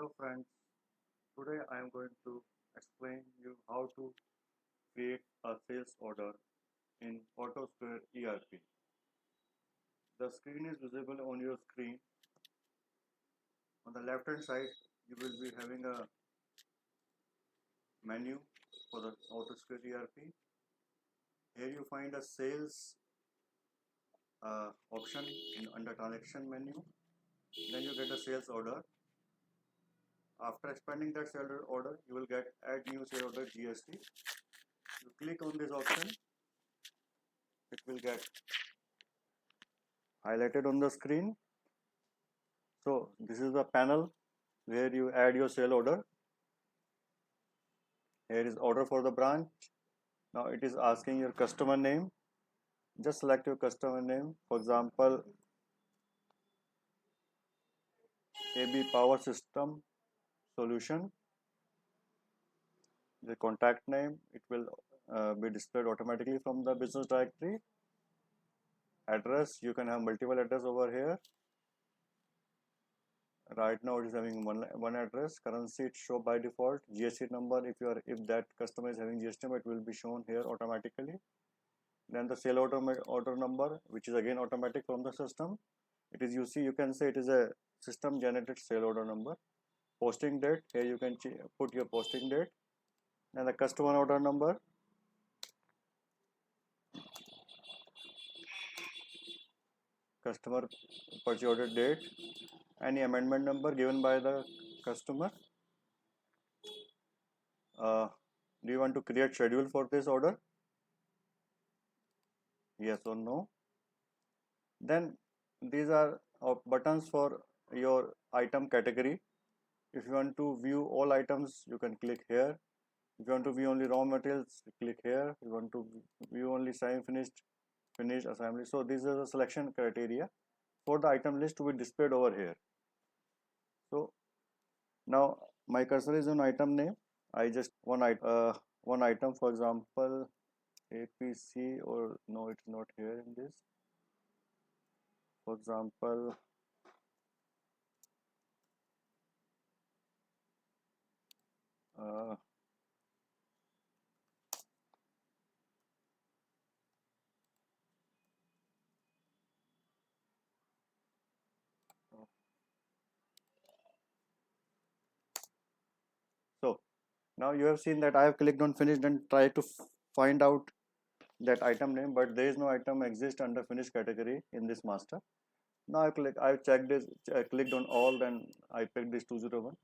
Hello friends, today I am going to explain you how to create a sales order in AutoSquare ERP. The screen is visible on your screen. On the left hand side you will be having a menu for the AutoSquare ERP. Here you find a sales option under transaction menu. Then you get a sales order. After expanding that sales order, you will get add new sales order GST. You click on this option, it will get highlighted on the screen. So this is the panel where you add your sale order. Here is order for the branch. Now it is asking your customer name. Just select your customer name. For example, AB Power System Solution. The contact name, it will be displayed automatically from the business directory. Address, you can have multiple address over here. Right now it is having one address. Currency it show by default. GST number, if that customer is having GST number, it will be shown here automatically. Then the sale order number, which is again automatic from the system. It is you can say it is a system generated sale order number. Posting date, here you can put your posting date. And the customer order number, customer purchase order date, any amendment number given by the customer. Do you want to create schedule for this order? Yes or no? Then these are buttons for your item category. If you want to view all items, you can click here. If you want to view only raw materials, click here. If you want to view only semi-finished, finished assembly. So this is a selection criteria for the item list to be displayed over here. So now my cursor is on item name. I just one item, for example, APC, or no, it's not here in this. For example, so now you have seen that I have clicked on finished and try to find out that item name, but there is no item exist under finished category in this master. Now I checked this, I clicked on all, then I picked this 201.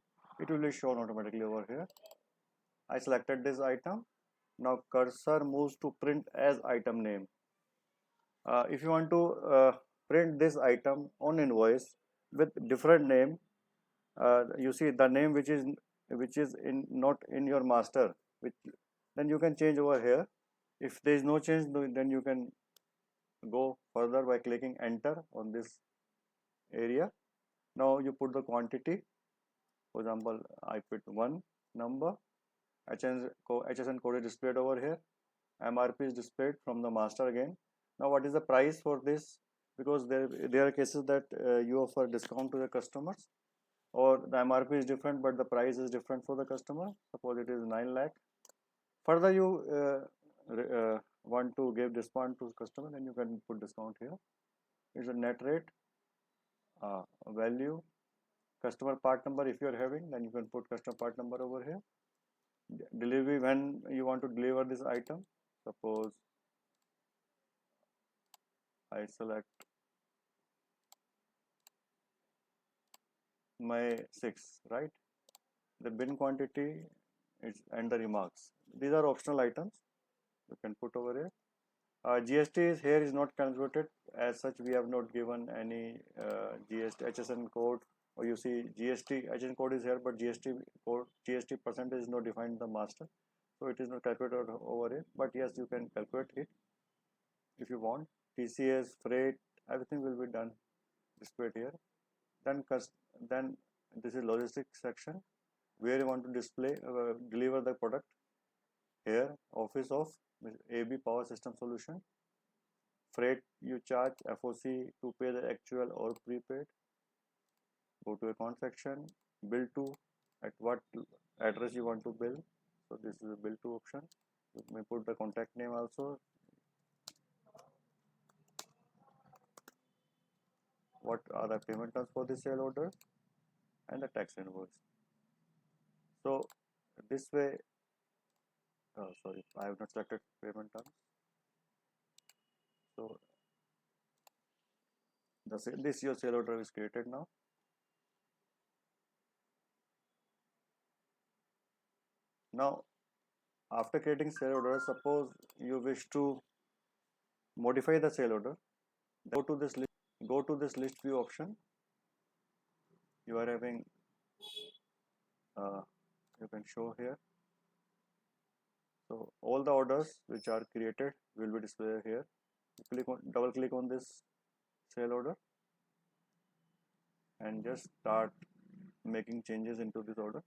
It will be shown automatically over here. I selected this item. Now cursor moves to print as item name. If you want to print this item on invoice with different name, you see the name which is in not in your master, then you can change over here. If there is no change, then you can go further by clicking enter on this area. Now you put the quantity. For example, I put one number. HSN code is displayed over here. MRP is displayed from the master again. Now what is the price for this? Because there are cases that you offer discount to the customers, or the MRP is different but the price is different for the customer. Suppose it is 9 lakh. Further you want to give discount to customer, then you can put discount here. It's a net rate, value, customer part number. If you are having, then you can put customer part number over here. Delivery, when you want to deliver this item. Suppose I select May 6, right? The bin quantity is and the remarks. These are optional items you can put over here. GST is here is not calculated as such. We have not given any GST HSN code, or you see GST HSN code is here, but GST percentage is not defined in the master, so it is not calculated over here. But yes, you can calculate it if you want. TCS, freight, everything will be done displayed here. Then this is logistics section where you want to display deliver the product. Here office of AB Power System Solution. Freight you charge FOC to pay the actual or prepaid. Go to account section, bill to what address you want to bill. So this is a bill to option. You may put the contact name also. What are the payment terms for the sale order and the tax invoice. So this way, sorry, I have not selected payment terms. So this your sale order is created now. Now, after creating sale order, suppose you wish to modify the sale order. Go to this list view option. You are having you can show here. So all the orders which are created will be displayed here. Double click on this sale order and just start making changes into this order.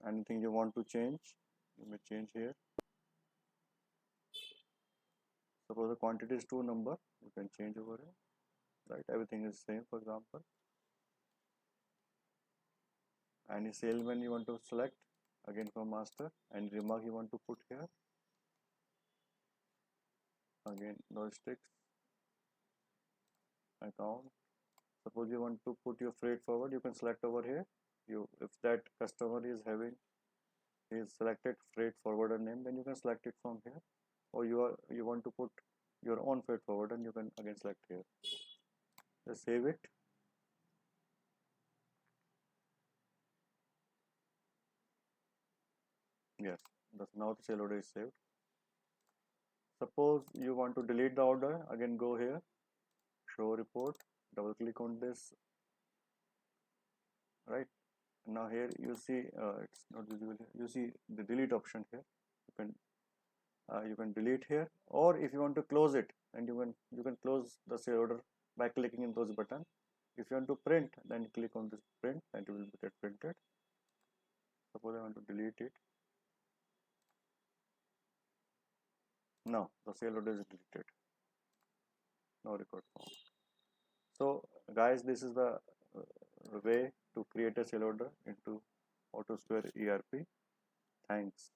Anything you want to change, you may change here. Suppose the quantity is 2 number, you can change over here. Right, everything is same. For example, any salesman you want to select, again from master, and remark you want to put here, again logistics account. Suppose you want to put your freight forward, you can select over here. If that customer is having his selected freight forwarder name, then you can select it from here, or you want to put your own freight forwarder, and you can again select here. Just save it. Yes, now the sale order is saved. Suppose you want to delete the order, again go here, show report, double click on this. Right, now here you see it's not visible here. You see the delete option here. You can delete here, or if you want to close it, and you can close the sale order by clicking in those button. If you want to print, then click on this print and it will get printed. Suppose I want to delete it. Now the sale order is deleted. No record found. So guys, this is the way to create a sale order into AutoSquare ERP. Thanks.